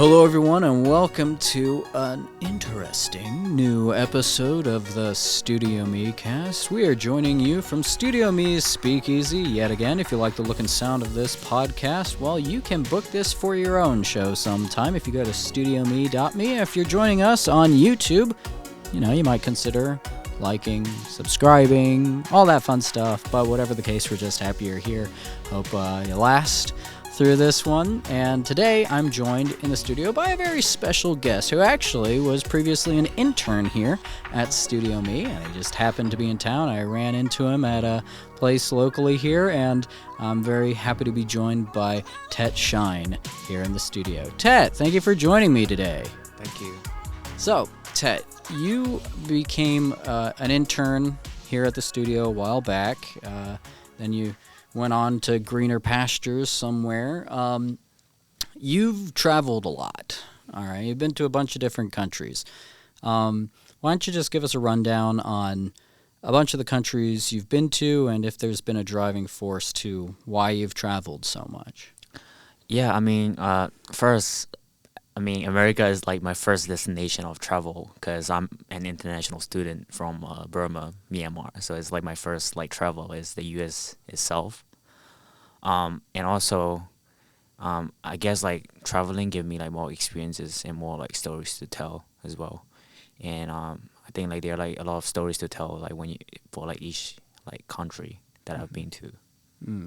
Hello, everyone, and welcome to an interesting new episode of the StudioMEcast. We are joining you from StudioME's Speakeasy yet again. If you like the look and sound of this podcast, well, you can book this for your own show sometime if you go to StudioME.me. If you're joining us on YouTube, you might consider liking, subscribing, all that fun stuff. But whatever the case, we're just happy you're here. Hope you last through this one. And today I'm joined in the studio by a very special guest who actually was previously an intern here at StudioME, and he just happened to be in town. I ran into him at a place locally here, and I'm very happy to be joined by Htet Shine here in the studio. Htet, thank you for joining me today. Thank you. So, Htet, you became an intern here at the studio a while back. Then you went on to greener pastures somewhere. You've traveled a lot, all right? You've been to a bunch of different countries. Why don't you just give us a rundown on a bunch of the countries you've been to and if there's been a driving force to why you've traveled so much? Yeah, first, America is like my first destination of travel because I'm an international student from Burma, Myanmar. So it's like my first travel is the U.S. itself. And also, I guess traveling gave me more experiences and more stories to tell as well. And I think there are a lot of stories to tell for each country that I've been to.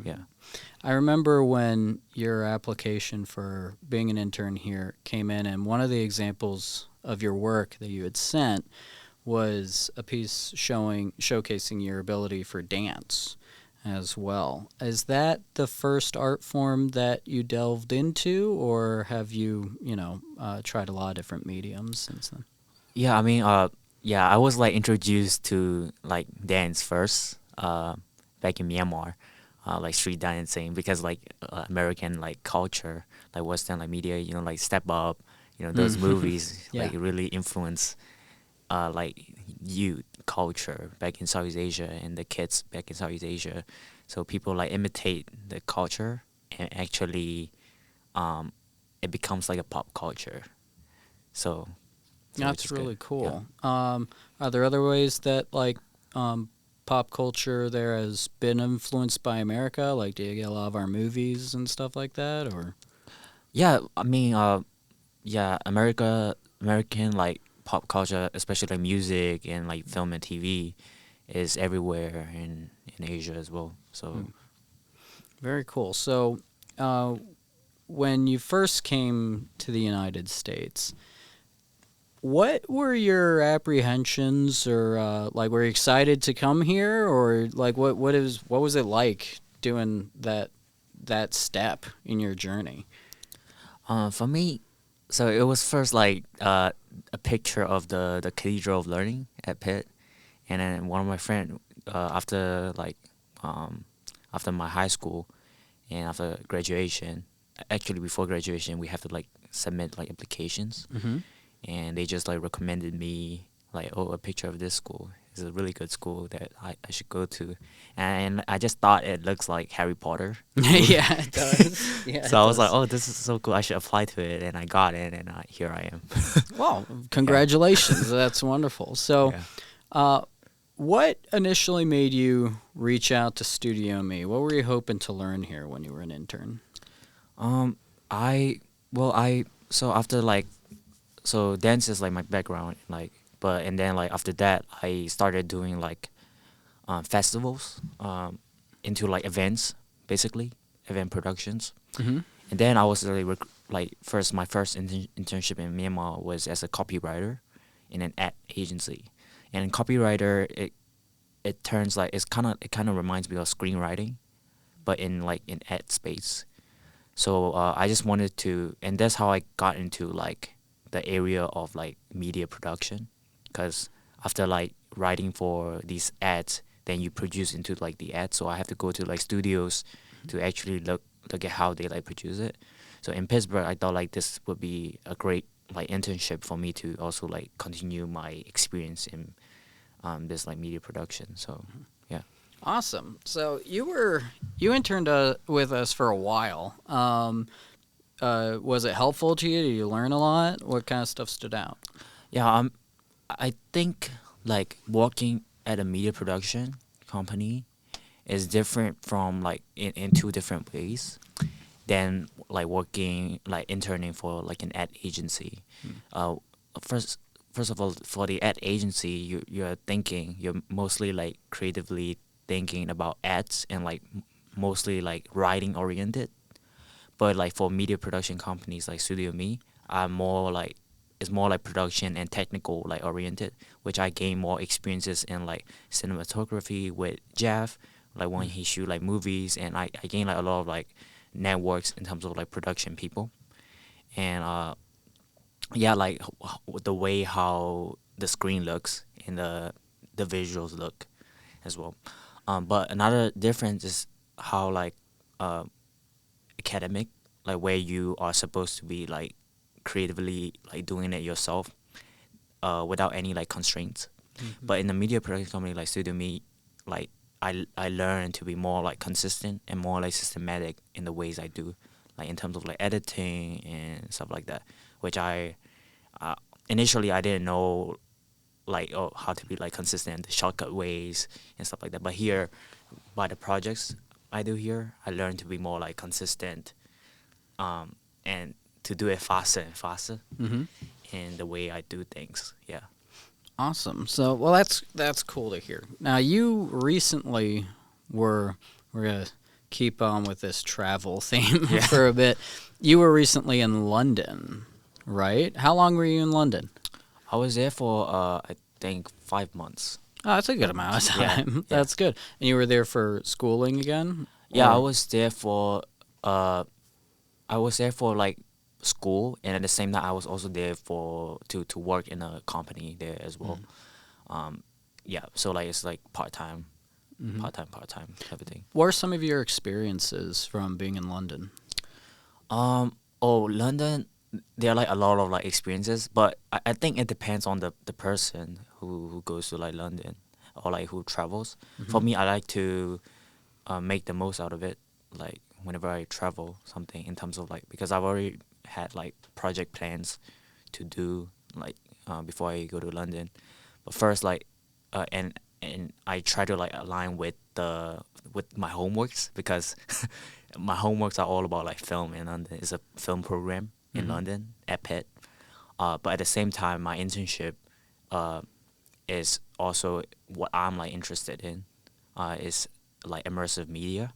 Yeah. I remember when your application for being an intern here came in, and one of the examples of your work that you had sent was a piece showcasing your ability for dance as well. Is that the first art form that you delved into, or have you, tried a lot of different mediums since then? Yeah, I was introduced to dance first back in Myanmar. Street dancing because American culture, Western media, Step Up, those movies really influence youth culture back in Southeast Asia and the kids back in Southeast Asia. So people imitate the culture and actually it becomes a pop culture. So that's really good. Cool. Yeah. Are there other ways that pop culture there has been influenced by America? Do you get a lot of our movies and stuff like that, or? Yeah, American pop culture, especially music and film and TV, is everywhere in Asia as well. So, very cool. So, when you first came to the United States, what were your apprehensions, or were you excited to come here, or what was it like doing that step in your journey? For me, so it was first a picture of the Cathedral of Learning at Pitt, and then one of my friends after my high school and after graduation, actually before graduation we have to submit applications. Mm-hmm. And they just recommended me a picture of this school. It's a really good school that I should go to, and I just thought it looks like Harry Potter. Yeah, it does. Yeah, so I was like, oh, this is so cool. I should apply to it, and I got it, and here I am. Well, congratulations. That's wonderful. So, what initially made you reach out to StudioME? What were you hoping to learn here when you were an intern? So dance is my background, and then after that I started doing festivals, into events, basically event productions. Mm-hmm. And then I was really my first internship in Myanmar was as a copywriter in an ad agency, and in copywriter it turns it kind of reminds me of screenwriting, but in ad space. So I just wanted to, and that's how I got into the area of media production, because after writing for these ads, then you produce into the ads. So I have to go to studios to actually look at how they produce it. So in Pittsburgh, I thought this would be a great internship for me to also continue my experience in this media production. So yeah. Awesome. So you interned with us for a while. was it helpful to you? Did you learn a lot? What kind of stuff stood out? Yeah, I think like working at a media production company is different from like in two different ways than like working like interning for like an ad agency. Uh, first first of all, for the ad agency, you're mostly like creatively thinking about ads and like mostly like writing oriented. But like for media production companies like StudioME, I'm more like it's more like production and technical like oriented, which I gain more experiences in like cinematography with Jeff, like when he shoot like movies, and I gain like a lot of like networks in terms of like production people, and yeah, like the way how the screen looks and the visuals look as well. But another difference is how like uh, academic, like where you are supposed to be like creatively like doing it yourself, without any like constraints. But in the media production company like StudioMe, like I learned to be more like consistent and more like systematic in the ways I do, like in terms of like editing and stuff like that, which I initially I didn't know like how to be like consistent, the shortcut ways and stuff like that. But here, by the projects I do here, I learned to be more like consistent, and to do it faster and faster in the way I do things. Yeah. Awesome. So, well, that's cool to hear. Now, you recently we're gonna keep on with this travel theme Yeah. for a bit. You were recently in London, right? How long were you in London? I was there for I think 5 months. Oh, that's a good amount of Yeah, time. yeah. That's good. And you were there for schooling again? Yeah, I Or- was there for like school, and at the same time I was also there for to work in a company there as well. Yeah, so like it's like part time type of thing. What are some of your experiences from being in London? London, there are like a lot of like experiences, but I think it depends on the person who goes to like London or like who travels. For me, I like to make the most out of it, like whenever I travel something in terms of like, because I've already had like project plans to do like before I go to London. But first like and I try to like align with my homeworks, because my homeworks are all about like film in London. It's a film program in London at Pitt. But at the same time, my internship is also what I'm like interested in. Is like immersive media,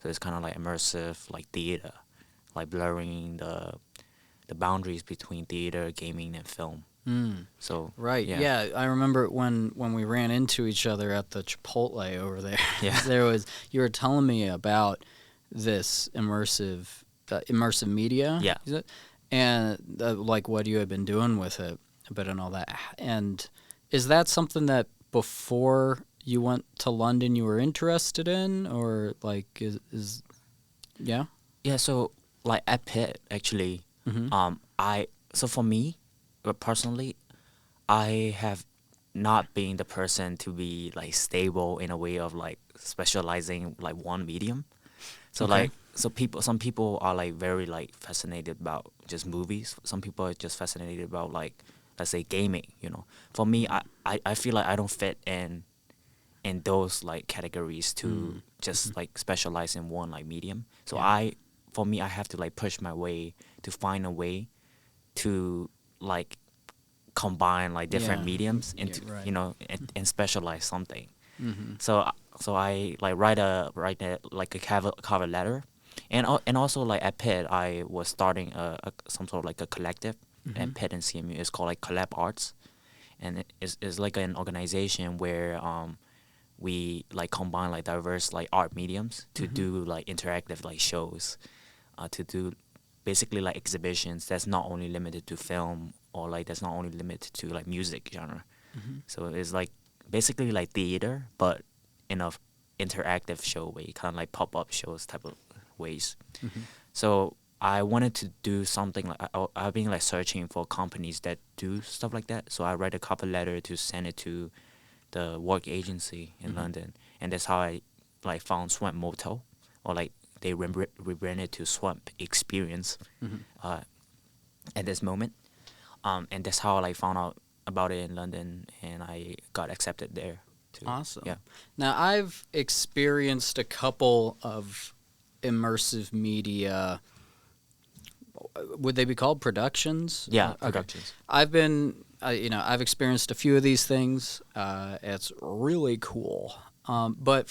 so it's kind of like immersive like theater, like blurring the boundaries between theater, gaming, and film. So Right. Yeah. I remember when we ran into each other at the Chipotle over there. Yeah. You were telling me about this immersive media. Yeah. Is it? And like what you had been doing with it, a bit and all that. And is that something that before you went to London you were interested in, or like is yeah? Yeah, so like at Pitt actually, so for me, personally, I have not been the person to be like stable in a way of like specializing like one medium. So Okay. like some people are like very like fascinated about just movies. Some people are just fascinated about like, let's say, gaming. For me, I feel like I don't fit in those like categories to just like specialize in one like medium. So for me, I have to like push my way to find a way to like combine like different Yeah. mediums Yeah, into right. and specialize something. So I like write a like a cover letter, and also like at Pitt I was starting some sort of like a collective at Pitt and CMU. It's called like Collab Arts, and it's like an organization where we like combine like diverse like art mediums to do like interactive like shows, to do basically like exhibitions that's not only limited to film, or like that's not only limited to like music genre. So it's like basically like theater, but in a interactive show way, kind of like pop-up shows type of ways. So I wanted to do something like I've been like searching for companies that do stuff like that. So I write a cover letter to send it to the work agency in London, and that's how I like found Swamp Motel, or like they rebranded to Swamp Experience at this moment. And that's how I like found out about it in London, and I got accepted there too. Awesome. Yeah. Now, I've experienced a couple of immersive media. Would they be called productions? Yeah, Okay. productions. I've experienced a few of these things. It's really cool. But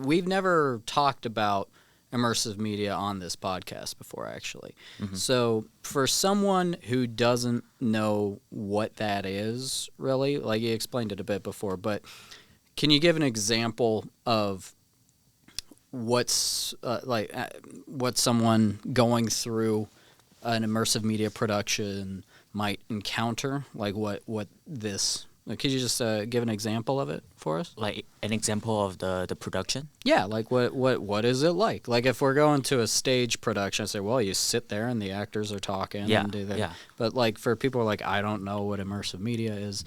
we've never talked about immersive media on this podcast before, actually. So for someone who doesn't know what that is, really, like you explained it a bit before, but can you give an example of what someone going through an immersive media production might encounter? Like what this... Could you just give an example of it for us? Like an example of the production? Yeah, like what is it like? Like if we're going to a stage production, I say, well, you sit there and the actors are talking and do that. Yeah. But like for people who are like, I don't know what immersive media is,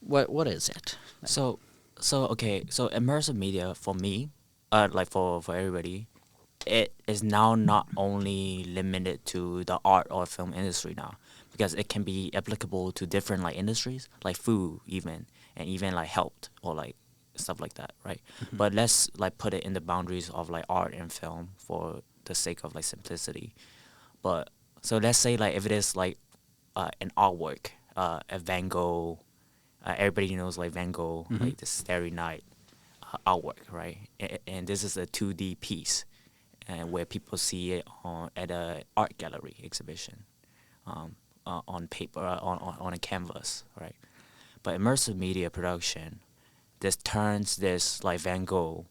what is it? So immersive media for me, like for everybody, it is now not only limited to the art or film industry now, because it can be applicable to different like industries, like food even, and even like health or like stuff like that, right? But let's like put it in the boundaries of like art and film for the sake of like simplicity. But so let's say like if it is like an artwork, a Van Gogh, everybody knows like Van Gogh, like the Starry Night artwork, right? And this is a 2D piece, where people see it at a art gallery exhibition. On paper, on a canvas, right? But immersive media production, this turns this like Van Gogh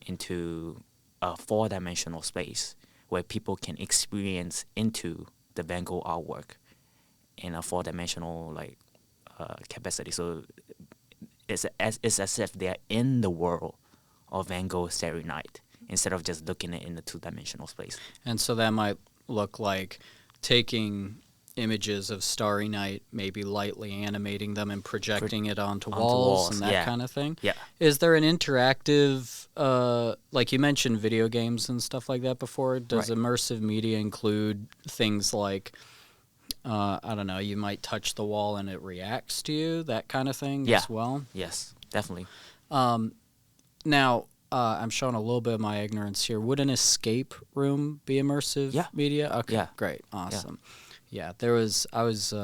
into a 4-dimensional space where people can experience into the Van Gogh artwork in a 4-dimensional like capacity. So it's as if they're in the world of Van Gogh's Starry Night instead of just looking at it in the 2-dimensional space. And so that might look like taking images of Starry Night, maybe lightly animating them and projecting it onto walls and that kind of thing. Yeah. Is there an interactive, like you mentioned video games and stuff like that before, does immersive media include things like, I don't know, you might touch the wall and it reacts to you, that kind of thing as well? Yes, definitely. Now, I'm showing a little bit of my ignorance here. Would an escape room be immersive media? Okay, Yeah. Great, awesome. Yeah, I was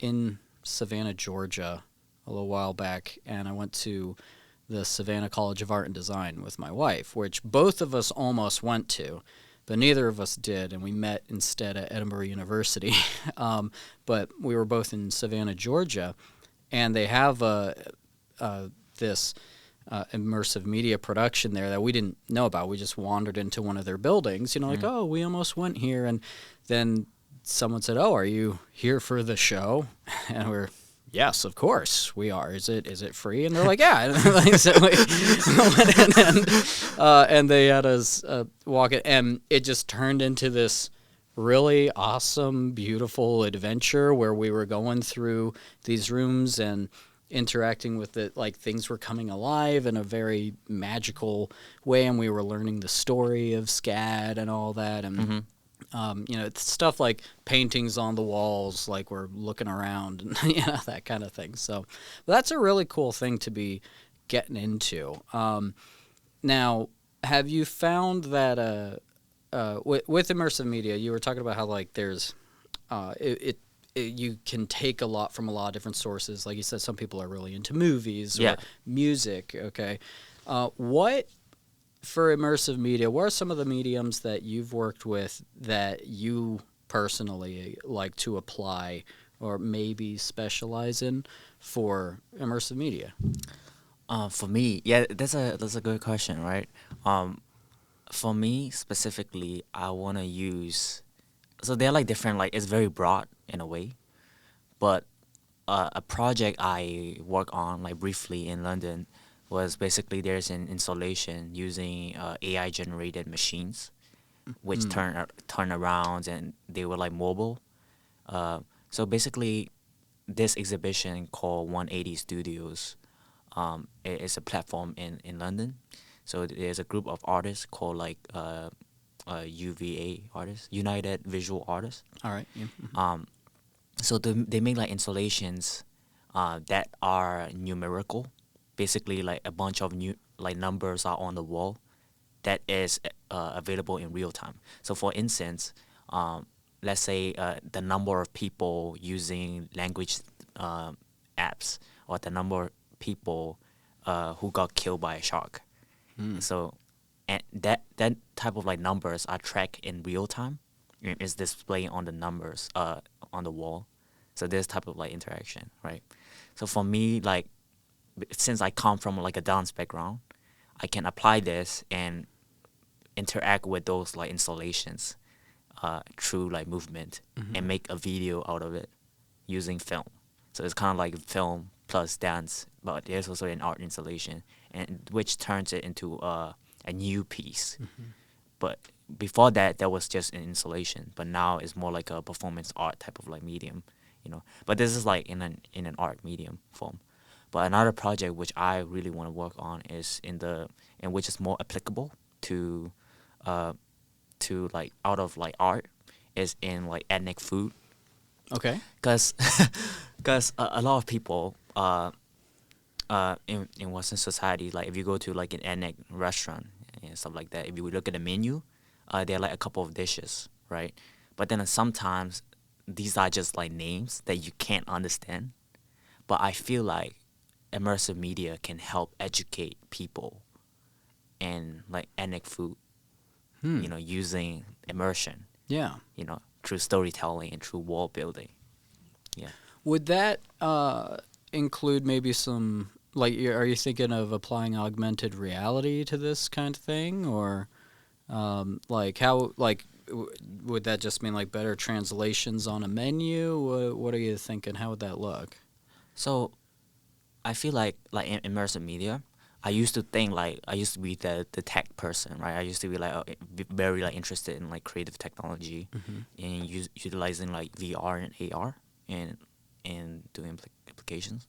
in Savannah, Georgia a little while back, and I went to the Savannah College of Art and Design with my wife, which both of us almost went to, but neither of us did, and we met instead at Edinburgh University. But we were both in Savannah, Georgia, and they have this immersive media production there that we didn't know about. We just wandered into one of their buildings, like, oh, we almost went here, and then someone said, "Oh, are you here for the show?" And we're, "Yes, of course we are. Is it free?" And they're like, "Yeah." So we went in and they had us walk it, and it just turned into this really awesome, beautiful adventure where we were going through these rooms and interacting with it, like things were coming alive in a very magical way, and we were learning the story of SCAD and all that, and it's stuff like paintings on the walls, like we're looking around and that kind of thing. So that's a really cool thing to be getting into. Now, have you found that with immersive media, you were talking about how like there's you can take a lot from a lot of different sources. Like you said, some people are really into movies or music. Okay, what for immersive media, what are some of the mediums that you've worked with that you personally like to apply or maybe specialize in for immersive media? For me, that's a good question, right? For me specifically, I want to use. So they're like different. Like it's very broad in a way, but a project I work on like briefly in London was basically there's an installation using AI generated machines, which turn around and they were like mobile. So basically, this exhibition called 180 Studios, it's a platform in London. So there's a group of artists called like UVA artists, United Visual Artists. All right. Yeah. So they make like installations that are numerical. Basically, like a bunch of new like numbers are on the wall that is available in real time. So for instance, let's say the number of people using language apps, or the number of people who got killed by a shark. So, and that type of like numbers are tracked in real time. Is displayed on the numbers on the wall. So this type of like interaction, right? So for me, like since I come from like a dance background, I can apply this and interact with those like installations through like movement and make a video out of it using film. So it's kind of like film plus dance, but there's also an art installation, and which turns it into a new piece. But before that, that was just an installation. But now it's more like a performance art type of like medium, you know. But this is like in an art medium form. But another project which I really want to work on is in which is more applicable to like out of like art, is in like ethnic food. Okay. Because a lot of people in Western society, like if you go to like an ethnic restaurant and stuff like that, if you look at the menu, there are like a couple of dishes, right? But then sometimes these are just like names that you can't understand. But I feel like immersive media can help educate people in like ethnic food, you know, using immersion, Yeah. you know, through storytelling and through world building. Yeah. Would that include maybe some, like, are you thinking of applying augmented reality to this kind of thing, or like how, like, would that just mean like better translations on a menu? What are you thinking? How would that look? So I feel like in immersive media, I used to think like I used to be the tech person, right? I used to be like very like interested in like creative technology and utilizing like VR and AR and doing applications.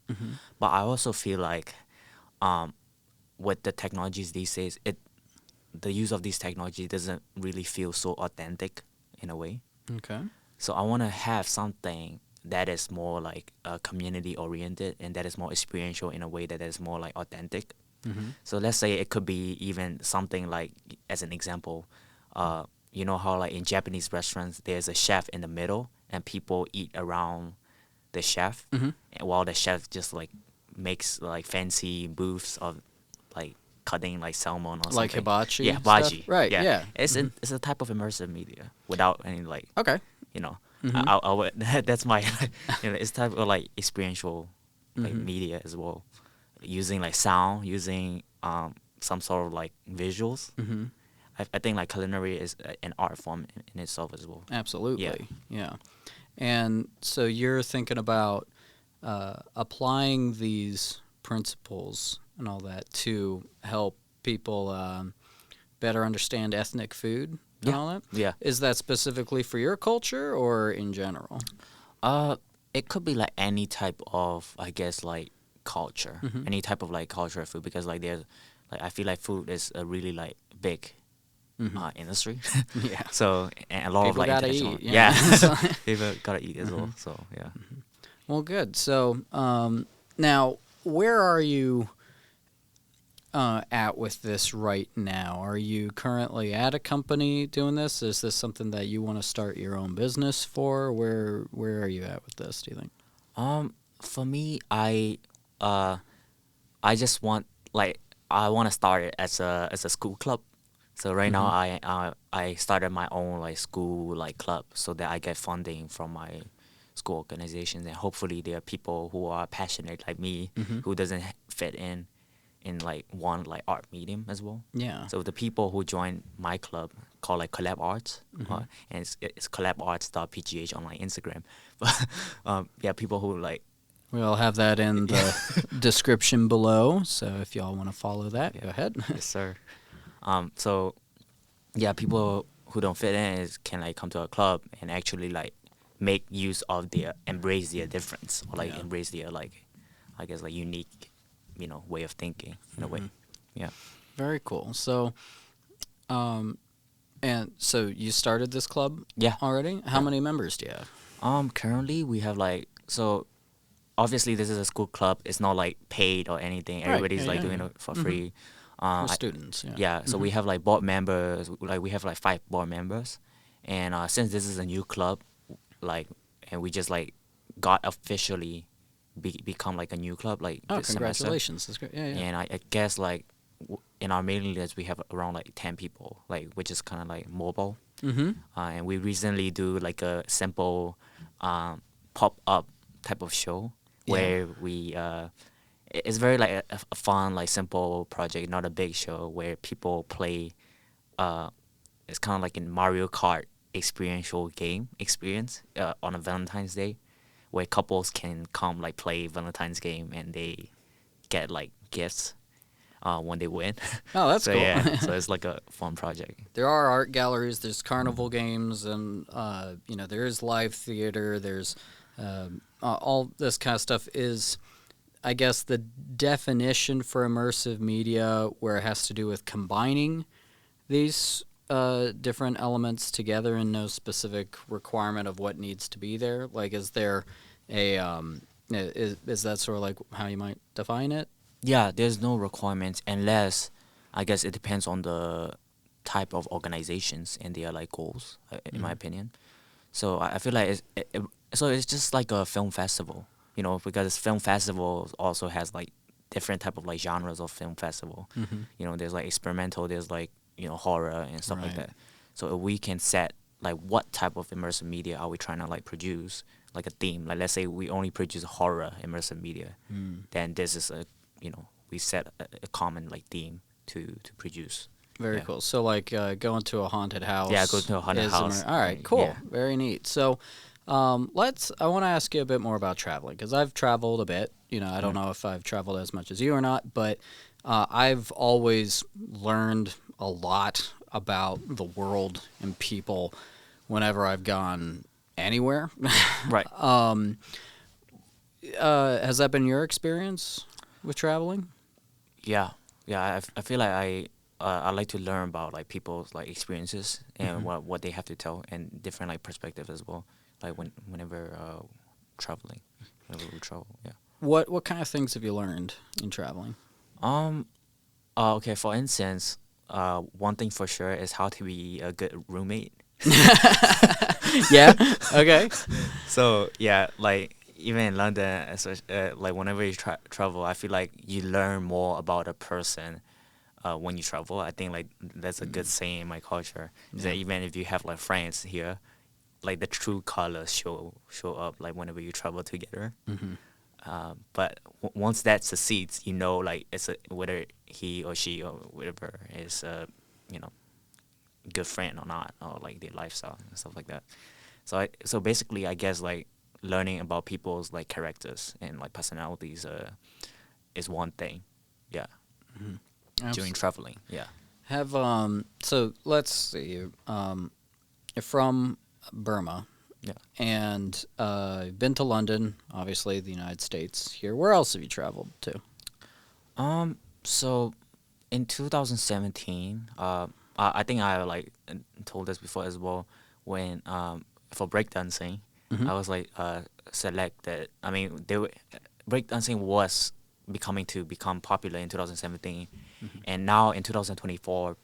But I also feel like with the technologies these days, the use of these technologies doesn't really feel so authentic in a way. Okay. So I want to have something that is more like community oriented and that is more experiential in a way that is more like authentic. So let's say it could be even something like, as an example, you know how like in Japanese restaurants there's a chef in the middle and people eat around the chef, and while the chef just like makes like fancy booths of like cutting like salmon or Like something. hibachi. Yeah, hibachi. Stuff? Right. Yeah. It's a type of immersive media without any like, Okay. you know, I would, that's my you know, it's type of like experiential like media as well, using like sound, using some sort of like visuals. I think like culinary is an art form in itself as well. Absolutely. Yeah. And so you're thinking about applying these principles and all that to help people better understand ethnic food and all that? Yeah. Is that specifically for your culture or in general? It could be like any type of, I guess, like culture, any type of like culture of food, because like there's like I feel like food is a really like big industry. Yeah. So and a lot of People like gotta international, eat, yeah. people gotta eat as well. So yeah. Well, good. So now, where are you at with this right now? Are you currently at a company doing this? Is this something that you want to start your own business for? Where are you at with this, do you think? For me, I just want like I want to start it as a school club. So right now I started my own like school like club so that I get funding from my school organizations, and hopefully there are people who are passionate like me who doesn't fit in like one like art medium as well. Yeah. So the people who join my club called like Collab Arts, and it's collabarts.pgh on like Instagram. But yeah, people who like. We'll have that in the description below, so if y'all want to follow that, go ahead. Yes, sir. So yeah, people who don't fit in can like come to a club and actually like make use of embrace their difference, or like embrace their like, I guess like unique, you know, way of thinking in a way. Yeah. Very cool. So And so you started this club Yeah. already? How Yeah. many members do you have? Currently we have like so. Obviously, this is a school club. It's not like paid or anything. Right. Everybody's Yeah, like yeah, doing yeah. it for Mhm. free. For I, students, yeah. yeah. So we Mhm. have like board members. Like we have like 5 board members, and since this is a new club, like, and we just like got officially become like a new club like Oh, this semester. congratulations. That's great. Yeah, yeah. And I guess like in our mailing list we have around like 10 people, like which is kind of like mobile. Mm-hmm. And we recently do like a simple pop up type of show Yeah. where we it's very like a fun like simple project, not a big show where people play. It's kind of like in Mario Kart experiential game experience on a Valentine's Day, where couples can come like play Valentine's game and they get like gifts when they win. Oh, that's So cool. yeah, so it's like a fun project. There are art galleries, there's carnival games, and there is live theater. There's all this kind of stuff is, I guess, the definition for immersive media, where it has to do with combining these different elements together and no specific requirement of what needs to be there. Like, is there a is that sort of like how you might define it? Yeah, there's no requirements unless I guess it depends on the type of organizations and their like goals, in my opinion. So I feel like so it's just like a film festival, because film festivals also has like different type of like genres of film festival. There's like experimental, there's like horror and stuff like Right. that. So if we can set like what type of immersive media are we trying to like produce, like a theme. Like let's say we only produce horror immersive media, then this is we set a common like theme to produce. Very Yeah. cool. So, like, going to a haunted house. Yeah, go to a haunted is house. All right, cool. Yeah. Very neat. So, I want to ask you a bit more about traveling, because I've traveled a bit. I don't know if I've traveled as much as you or not, but I've always learned a lot about the world and people whenever I've gone anywhere. Right. Has that been your experience with traveling? Yeah, I feel like I like to learn about like people's like experiences and what they have to tell and different like perspectives as well. Like whenever traveling, whenever we travel, yeah. What kind of things have you learned in traveling? Okay. For instance, one thing for sure is how to be a good roommate. Yeah. Okay. So yeah, like even in London, like whenever you travel, I feel like you learn more about a person when you travel. I think like that's a good saying in my culture. Is that even if you have like friends here, like the true colors show up like whenever you travel together. But once that succeeds, like it's whether he or she or whatever is good friend or not, or like their lifestyle and stuff like that. So basically, I guess like learning about people's like characters and like personalities is one thing. Yeah. During traveling. Yeah. Have so let's see. You're from Burma. Yeah. And you've been to London, obviously the United States. Here, where else have you traveled to? So in 2017, I think I like told this before as well. When for breakdancing, I was like selected. I mean, breakdancing was become popular in 2017, and now in 2024,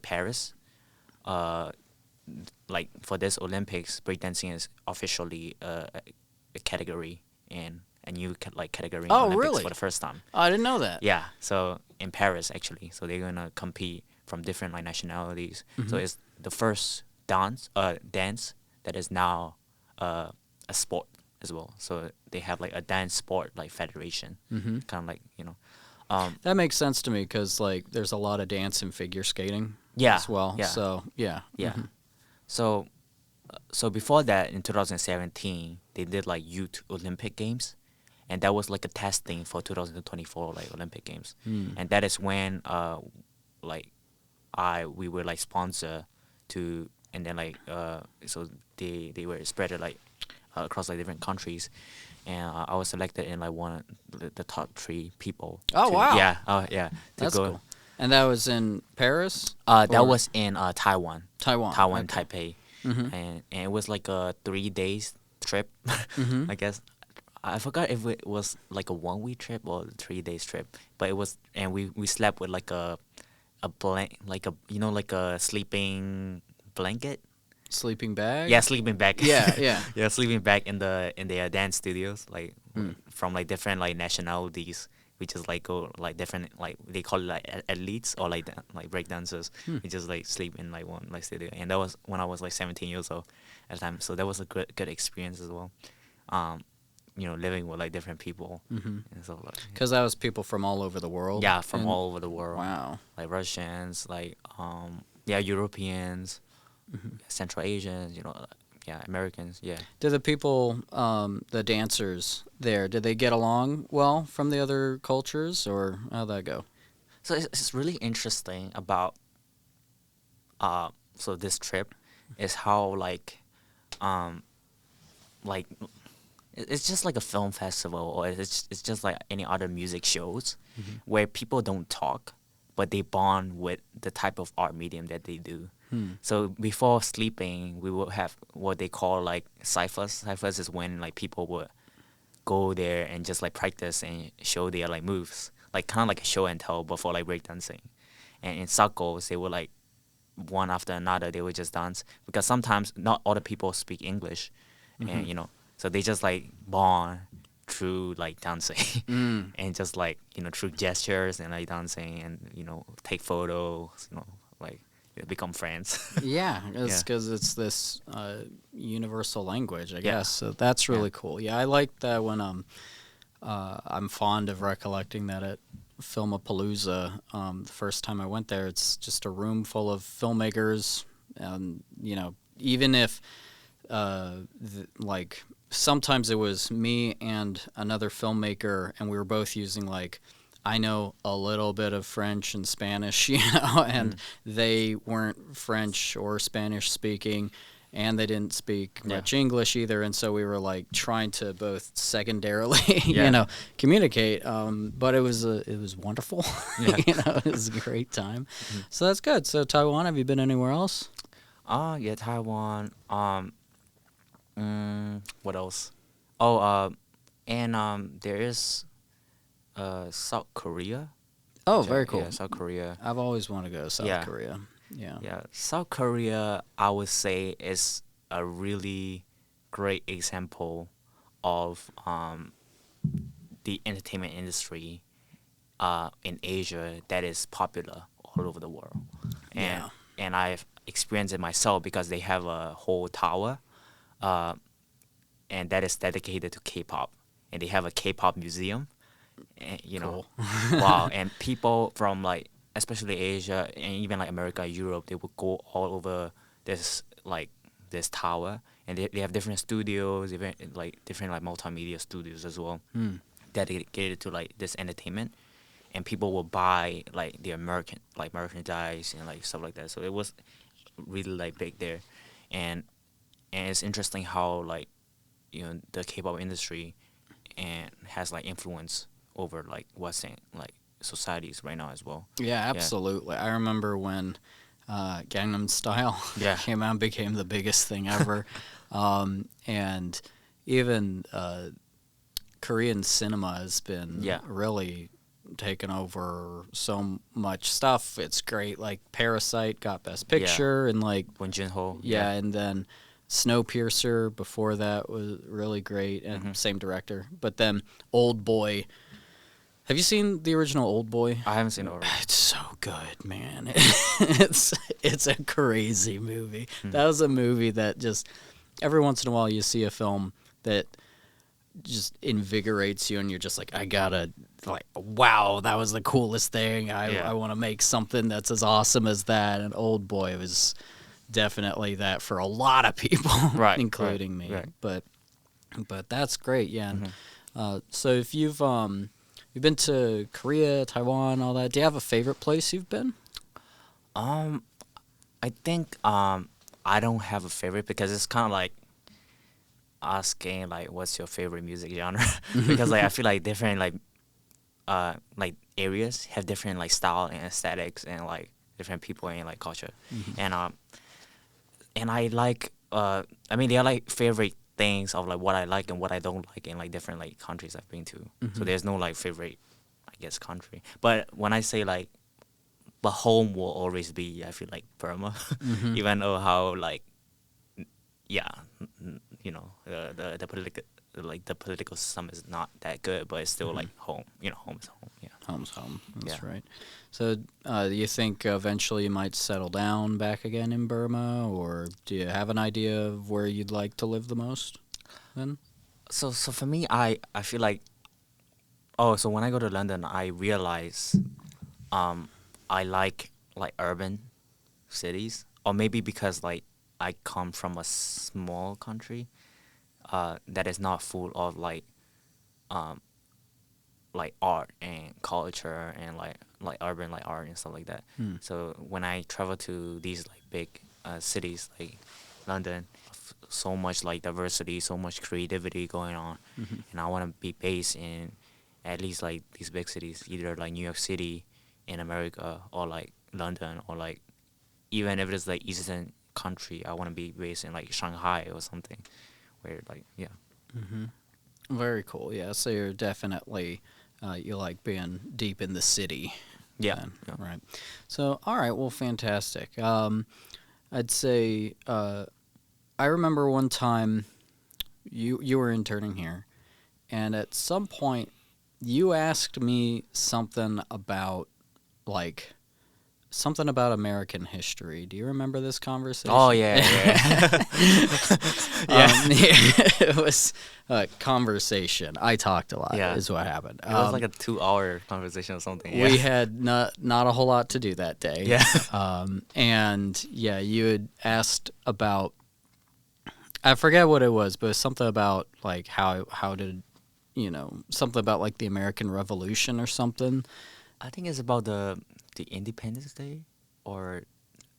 Paris, like for this Olympics, breakdancing is officially a category in a new category in Oh, Olympics really? for the first time. Oh, I didn't know that. Yeah, so in Paris actually, so they're gonna compete from different like nationalities. So it's the first dance that is now a sport as well. So they have like a dance sport like federation, kind of like That makes sense to me because like there's a lot of dance and figure skating Yeah, as well. yeah. So yeah. yeah. So before that in 2017 they did like youth Olympic games, and that was like a testing for 2024 like Olympic games, and that is when like we were like sponsor to, and then like so they were spread like across like different countries, and I was selected in like one of the top 3 people. Oh, wow. Yeah. Oh yeah. To That's go. cool. And that was in Paris? That Or was in Taiwan. Taiwan. Taiwan, Okay. Taipei. Mhm. And it was like a 3 days trip. Mhm. I guess I forgot if it was like a 1 week trip or 3 days trip, but it was, and we slept with like a blank, like a, you know, like a sleeping blanket. Sleeping bag? Yeah, sleeping bag. Yeah, yeah. Yeah, sleeping bag in the dance studios, like Mm. from like different like nationalities. We just like go like different, like they call it like athletes or like like break dancers. We just like sleep in like one like studio, and that was when I was like 17 years old at the time. So that was a good experience as well. You know, living with like different people, and so like, Because that was people from all over the world? yeah, from And- all over the world. Wow. Like Russians, like yeah, Europeans, Central Asians, you know, yeah, Americans, yeah. Did the people, the dancers there, did they get along well from the other cultures, or how'd that go? So it's really interesting about so this trip is how like it's just like a film festival, or it's just like any other music shows where people don't talk, but they bond with the type of art medium that they do. So before sleeping, we will have what they call like ciphers. Ciphers is when like people would go there and just like practice and show their like moves, like kind of like a show and tell before like breakdancing. And in circles, they would like one after another, they would just dance, because sometimes not all the people speak English, and you know, so they just like bond through like dancing and just like, you know, through gestures and like dancing, and you know, take photos, you know, like become friends. Yeah, it's Yeah. because it's this universal language, I Yeah. guess. So that's really cool. Yeah, I like that when I'm fond of recollecting that at Filmapalooza, the first time I went there, it's just a room full of filmmakers, and you know, even if like sometimes it was me and another filmmaker, and we were both using like, I know a little bit of French and Spanish, you know, and they weren't French or Spanish speaking, and they didn't speak much English either, and so we were like trying to both secondarily, you know, communicate. But it was wonderful, you know, it was a great time. So that's good. So Taiwan, have you been anywhere else? Yeah, Taiwan. What else? Oh, and there is South Korea. Oh, very cool. Yeah, South Korea. I've always wanted to go to South Yeah. Korea. Yeah. Yeah, South Korea, I would say, is a really great example of the entertainment industry in Asia that is popular all over the world. And and I've experienced it myself, because they have a whole tower, and that is dedicated to K-pop, and they have a K-pop museum. And, you know, wow, and people from like, especially Asia and even like America, Europe, they would go all over this tower, and they have different studios, even like different like multimedia studios as well, dedicated to like this entertainment, and people will buy like the American like merchandise and like stuff like that. So it was really like big there, and it's interesting how like, you know, the K-pop industry and has like influence over like Western like societies right now as well. Yeah, absolutely. I remember when Gangnam Style came out and became the biggest thing ever. And even Korean cinema has been really taken over so much stuff. It's great. Like Parasite got Best Picture, and like Bong Joon-ho. and then Snowpiercer before that was really great, and same director. But then Old Boy. Have you seen the original Old Boy? I haven't seen it already. It's so good, man. It's a crazy movie. That was a movie that just every once in a while you see a film that just invigorates you, and you're just like, I gotta, like, wow, that was the coolest thing. I want to make something that's as awesome as that. And Old Boy was definitely that for a lot of people, including me. Right. But that's great, yeah. So if you've been to Korea, Taiwan, all that, do you have a favorite place you've been? I think I don't have a favorite, because it's kind of like asking like, what's your favorite music genre? Because like I feel like different like like areas have different like style and aesthetics and like different people and like culture, and I like I mean, they are like favorite things of like what I like and what I don't like in like different like countries I've been to. So there's no like favorite, I guess, country. But when I say like, but home will always be, I feel like Burma, even though how like, yeah, you know, the political, like the political system is not that good, but it's still like home. You know, home is home. Yeah, Home's home. That's Yeah. right. So, do you think eventually you might settle down back again in Burma, or do you have an idea of where you'd like to live the most? Then. So for me, I feel like, oh, so when I go to London, I realize I like urban cities, or maybe because like I come from a small country that is not full of like art and culture and like urban like art and stuff like that. So when I travel to these like big cities like London, so much like diversity, so much creativity going on, and I want to be based in at least like these big cities, either like New York City in America or like London, or like even if it's like Eastern country, I want to be based in like Shanghai or something, where like Very cool. Yeah. So you're definitely you like being deep in the city. yeah, Then, yeah. right. So, all right. Well, fantastic. I'd say I remember one time you were interning here, and at some point you asked me something about like something about American history. Do you remember this conversation? Oh yeah, yeah. It was a conversation. I talked a lot. Yeah. Is what happened. It was like a 2-hour conversation or something. We had not a whole lot to do that day. Yeah. And yeah, you had asked about, I forget what it was, but it was something about like how did, something about like the American Revolution or something. I think it's about the Independence Day, or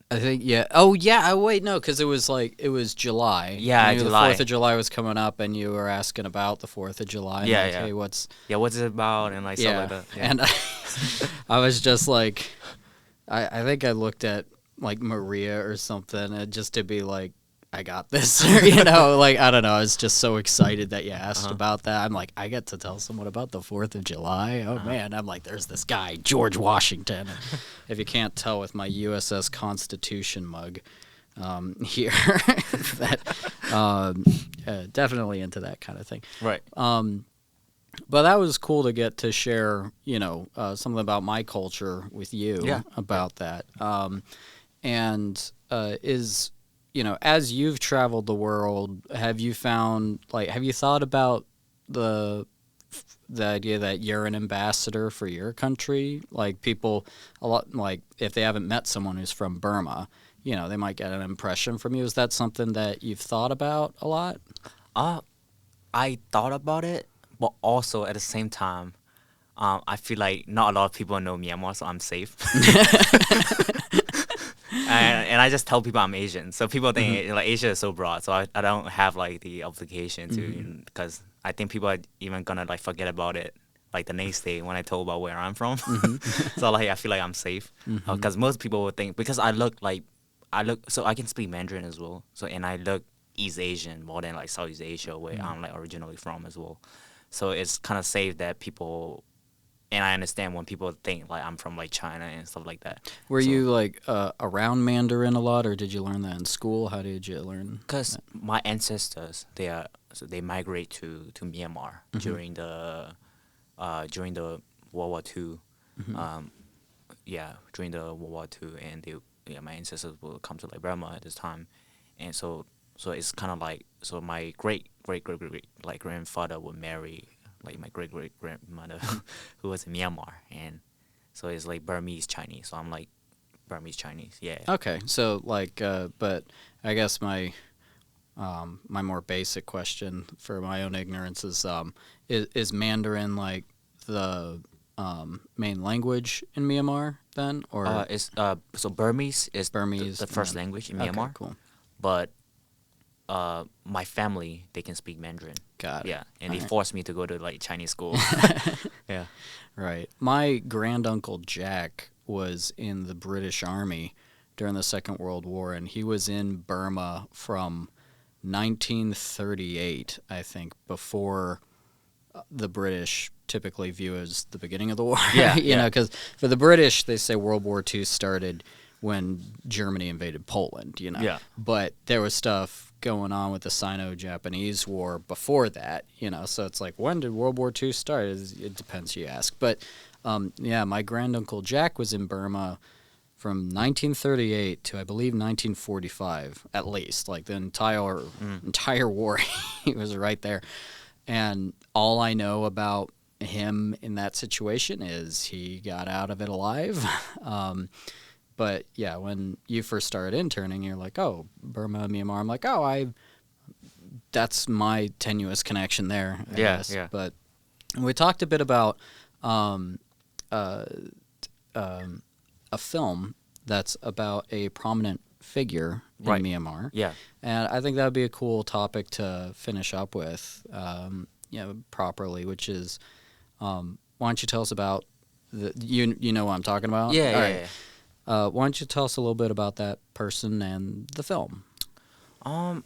I think, yeah. Oh, yeah. Wait, no, because it was July. Yeah, You knew July. The 4th of July was coming up, and you were asking about the 4th of July. And Yeah, like, yeah. Hey, what's what's it about, and like stuff like that. Yeah. And I was just like, I think I looked at like Maria or something, just to be like, I got this, or, like, I don't know. I was just so excited that you asked about that. I'm like, I get to tell someone about the 4th of July. Oh man, I'm like, there's this guy George Washington. And if you can't tell with my USS Constitution mug here, that definitely into that kind of thing. Right. But that was cool to get to share, something about my culture with you about that. As you've traveled the world, have you thought about the idea that you're an ambassador for your country? Like people, a lot, like if they haven't met someone who's from Burma, they might get an impression from you. Is that something that you've thought about a lot? I thought about it, but also at the same time, I feel like not a lot of people know Myanmar, so I'm safe. And I just tell people I'm Asian, so people think like Asia is so broad. So I don't have like the obligation to, because I think people are even gonna like forget about it like the next day when I told about where I'm from. So like I feel like I'm safe, because most people would think, because I look so I can speak Mandarin as well. So and I look East Asian more than like Southeast Asia, where I'm like originally from as well. So it's kind of safe that people. And I understand when people think like I'm from like China and stuff like that. Were you like around Mandarin a lot, or did you learn that in school? How did you learn? Because my ancestors, they migrate to Myanmar during the World War II. During the World War II, and my ancestors will come to like Burma at this time, and so it's kind of like, so my great like grandfather would marry like my great grandmother who was in Myanmar, and so it's like Burmese Chinese. So I'm like Burmese Chinese. Yeah. Okay, so like, but I guess my more basic question for my own ignorance is Mandarin like the main language in Myanmar then, or So Burmese is Burmese the first language in Okay, Myanmar. cool. But my family, they can speak Mandarin. Got it. Yeah, and they Alright. forced me to go to like Chinese school. Yeah. Right. My granduncle Jack was in the British Army during the Second World War, and he was in Burma from 1938, I think, before the British typically view as the beginning of the war. Yeah, you yeah. know, because for the British, they say World War II started when Germany invaded Poland, you know. Yeah. But there was stuff going on with the Sino-Japanese War before that, you know. So it's like, when did World War II start? It depends who you ask. But, yeah, my granduncle Jack was in Burma from 1938 to, I believe, 1945, at least. Like, the entire war, he was right there. And all I know about him in that situation is he got out of it alive. But yeah, when you first started interning, you're like, oh, Burma, Myanmar. I'm like, oh, that's my tenuous connection there, I guess. Yeah. But we talked a bit about a film that's about a prominent figure in Right. Myanmar. Yeah. And I think that would be a cool topic to finish up with, properly, which is, why don't you tell us about you know what I'm talking about? Yeah, All yeah, right. yeah. Why don't you tell us a little bit about that person and the film? The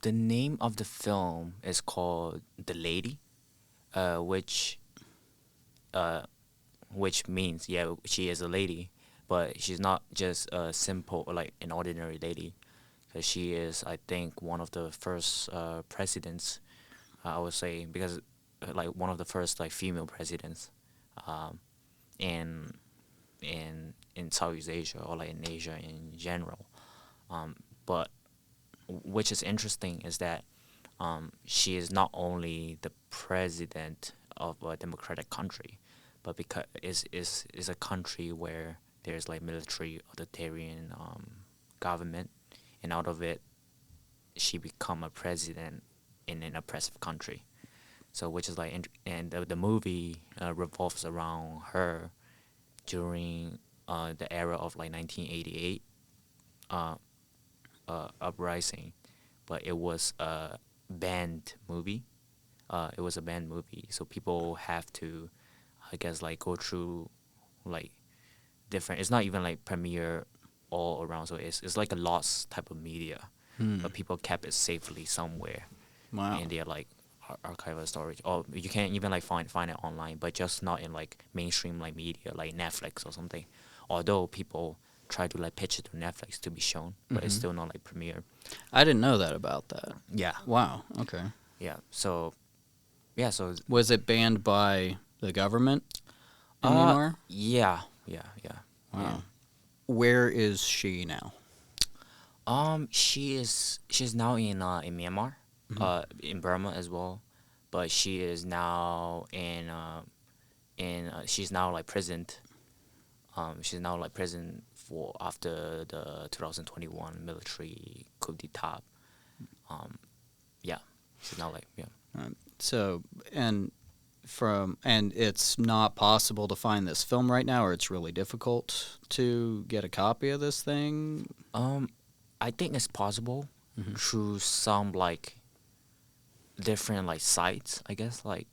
name of the film is called The Lady, which means, yeah, she is a lady, but she's not just a simple, like an ordinary lady, because she is, I think, one of the first presidents, I would say, because like one of the first like female presidents, in Southeast Asia, or like in Asia in general. But which is interesting is that she is not only the president of a democratic country, but because is a country where there's like military authoritarian government, and out of it, she become a president in an oppressive country. So which is like, and the movie revolves around her during the era of like 1988 uprising, but it was a banned movie. So people have to, I guess, like go through like different. It's not even like premiere all around, so it's like a lost type of media, but people kept it safely somewhere Wow. in their like archival storage, or you can even like find it online, but just not in like mainstream like media like Netflix or something. Although people try to like pitch it to Netflix to be shown, but it's still not like premiere. I didn't know that about that. Yeah. Wow. Okay. Yeah. So Was it banned by the government in Myanmar? yeah. Wow. Where is she now? She's now in Myanmar, in Burma as well, but she is now she's now like prisoned. She's now like prison for after the 2021 military coup d'état. Yeah, she's now like So, and it's not possible to find this film right now, or it's really difficult to get a copy of this thing. I think it's possible through some like different like sites, I guess, like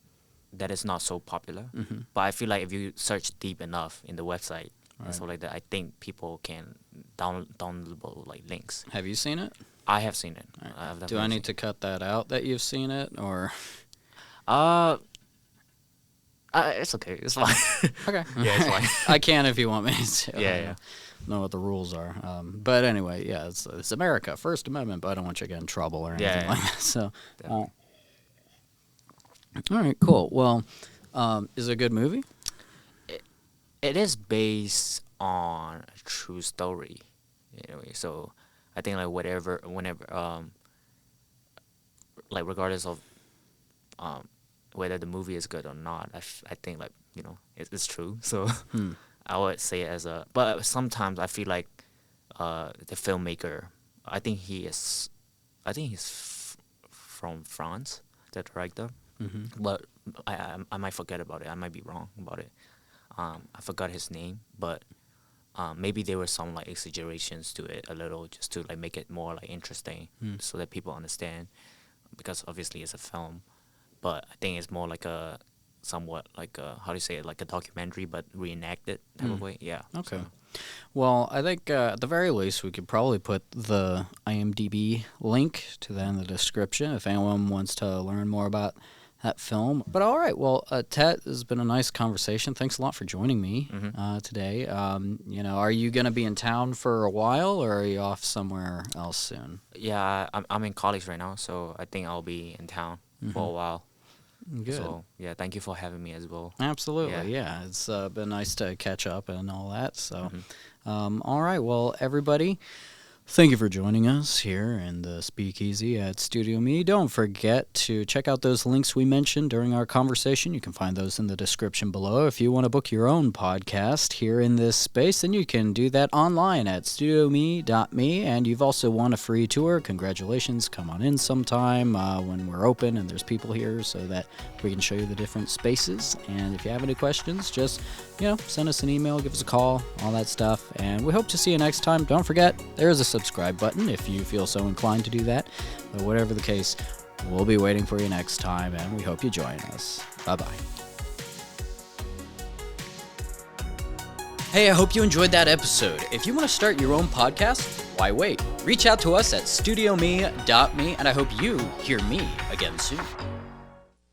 that is not so popular. But I feel like if you search deep enough in the website and stuff like that, I think people can downloadable like links. Have you seen it? I have seen it. Right. Do I need to cut that out that you've seen it, or? It's okay. It's fine. Okay. Yeah, it's fine. I can if you want me to. Yeah, I don't know what the rules are. But anyway, yeah, it's America, First Amendment, but I don't want you to get in trouble or anything like that. So, all right, cool. Well, is it a good movie? It is based on a true story, anyway. So I think like whenever, like regardless of whether the movie is good or not, I think like it's true. So I would say it as a. But sometimes I feel like the filmmaker. I think he's from France, the director. But I might forget about it. I might be wrong about it. I forgot his name, but maybe there were some like exaggerations to it a little, just to like make it more like interesting, so that people understand, because obviously it's a film, but I think it's more like a somewhat like a, how do you say it, like a documentary but reenacted type of way. Yeah. Okay. So. Well, I think at the very least we could probably put the IMDb link to that in the description if anyone wants to learn more about that film. But all right, well, Htet, has been a nice conversation. Thanks a lot for joining me today. Are you going to be in town for a while, or are you off somewhere else soon? Yeah, I'm in college right now, so I think I'll be in town for a while. Good. So yeah, thank you for having me as well. Absolutely, yeah. It's been nice to catch up and all that. So, all right, well, everybody, thank you for joining us here in the Speakeasy at StudioME. Don't forget to check out those links we mentioned during our conversation. You can find those in the description below. If you want to book your own podcast here in this space, then you can do that online at StudioME.me. And you've also won a free tour. Congratulations. Come on in sometime when we're open and there's people here so that we can show you the different spaces. And if you have any questions, just send us an email, give us a call, all that stuff. And we hope to see you next time. Don't forget, there is a subscribe button if you feel so inclined to do that. But whatever the case, we'll be waiting for you next time, and we hope you join us. Bye-bye. Hey, I hope you enjoyed that episode. If you want to start your own podcast, why wait? Reach out to us at StudioME.me, and I hope you hear me again soon.